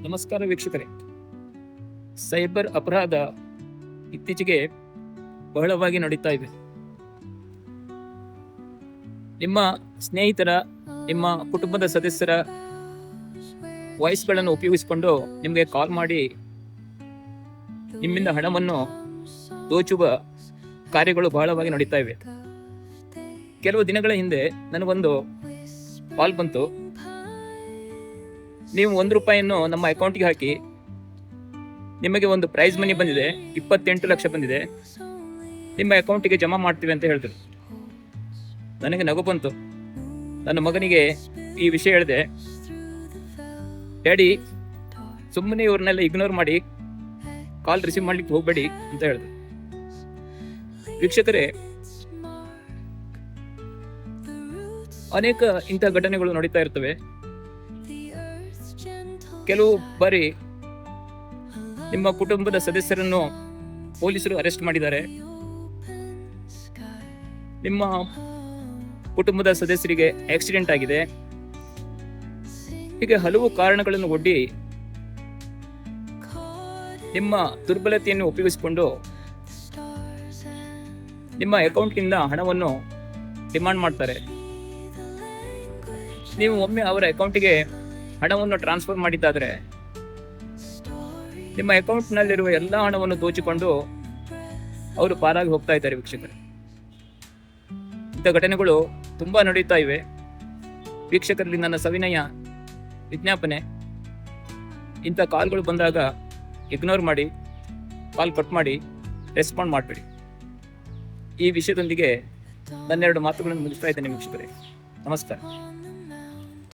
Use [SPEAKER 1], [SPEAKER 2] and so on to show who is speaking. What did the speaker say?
[SPEAKER 1] ನಮಸ್ಕಾರ ವೀಕ್ಷಕರೇ. ಸೈಬರ್ ಅಪರಾಧ ಇತ್ತೀಚೆಗೆ ಬಹಳವಾಗಿ ನಡೀತಾ ಇದೆ. ನಿಮ್ಮ ಸ್ನೇಹಿತರ, ನಿಮ್ಮ ಕುಟುಂಬದ ಸದಸ್ಯರ ವಾಯ್ಸ್ಗಳನ್ನು ಉಪಯೋಗಿಸಿಕೊಂಡು ನಿಮಗೆ ಕಾಲ್ ಮಾಡಿ ನಿಮ್ಮಿಂದ ಹಣವನ್ನು ದೋಚುವ ಕಾರ್ಯಗಳು ಬಹಳವಾಗಿ ನಡೀತಾ ಇವೆ. ಕೆಲವು ದಿನಗಳ ಹಿಂದೆ ನನಗೊಂದು ಕಾಲ್ ಬಂತು. ನೀವು ₹1 ನಮ್ಮ ಅಕೌಂಟ್ಗೆ ಹಾಕಿ, ನಿಮಗೆ ಒಂದು ಪ್ರೈಸ್ ಮನಿ ಬಂದಿದೆ, 28 ಲಕ್ಷ ಬಂದಿದೆ, ನಿಮ್ಮ ಅಕೌಂಟಿಗೆ ಜಮಾ ಮಾಡ್ತೀವಿ ಅಂತ ಹೇಳ್ತಾರೆ. ನನಗೆ ನಗು ಬಂತು. ನನ್ನ ಮಗನಿಗೆ ಈ ವಿಷಯ ಹೇಳಿದೆ. ಡ್ಯಾಡಿ, ಸುಮ್ಮನೆ ಇವ್ರನ್ನೆಲ್ಲ ಇಗ್ನೋರ್ ಮಾಡಿ ಕಾಲ್ ರಿಸೀವ್ ಮಾಡ್ಲಿಕ್ಕೆ ಹೋಗಬೇಡಿ ಅಂತ ಹೇಳಿದೆ. ವೀಕ್ಷಕರೇ, ಅನೇಕ ಇಂಥ ಘಟನೆಗಳು ನಡೀತಾ ಇರ್ತವೆ. ಕೆಲವು ಬಾರಿ ನಿಮ್ಮ ಕುಟುಂಬದ ಸದಸ್ಯರನ್ನು ಪೊಲೀಸರು ಅರೆಸ್ಟ್ ಮಾಡಿದ್ದಾರೆ. ನಿಮ್ಮ ಕುಟುಂಬದ ಸದಸ್ಯರಿಗೆ ಆಕ್ಸಿಡೆಂಟ್ ಆಗಿದೆ. ಹೀಗೆ ಹಲವು ಕಾರಣಗಳನ್ನು ಒಡ್ಡಿ ನಿಮ್ಮ ದುರ್ಬಲತೆಯನ್ನು ಉಪಯೋಗಿಸಿಕೊಂಡು ನಿಮ್ಮ ಅಕೌಂಟ್ನಿಂದ ಹಣವನ್ನು ಡಿಮಾಂಡ್ ಮಾಡ್ತಾರೆ. ನೀವು ಒಮ್ಮೆ ಅವರ ಅಕೌಂಟಿಗೆ ಹಣವನ್ನು ಟ್ರಾನ್ಸ್ಫರ್ ಮಾಡಿದ್ದಾದರೆ ನಿಮ್ಮ ಅಕೌಂಟ್ನಲ್ಲಿರುವ ಎಲ್ಲ ಹಣವನ್ನು ದೋಚಿಕೊಂಡು ಅವರು ಪಾರಾಗಿ ಹೋಗ್ತಾ ಇದ್ದಾರೆ. ವೀಕ್ಷಕರೇ, ಇಂಥ ಘಟನೆಗಳು ತುಂಬ ನಡೀತಾ ಇವೆ. ವೀಕ್ಷಕರಲ್ಲಿ ನನ್ನ ಸವಿನಯ ವಿಜ್ಞಾಪನೆ, ಇಂಥ ಕಾಲ್ಗಳು ಬಂದಾಗ ಇಗ್ನೋರ್ ಮಾಡಿ, ಕಾಲ್ ಕಟ್ ಮಾಡಿ, ರೆಸ್ಪಾಂಡ್ ಮಾಡಬೇಡಿ. ಈ ವಿಷಯದೊಂದಿಗೆ ನನ್ನೆರಡು ಮಾತುಗಳನ್ನು ಮುಗಿಸ್ತಾ ಇದ್ದೇನೆ ವೀಕ್ಷಕರೇ. ನಮಸ್ಕಾರ.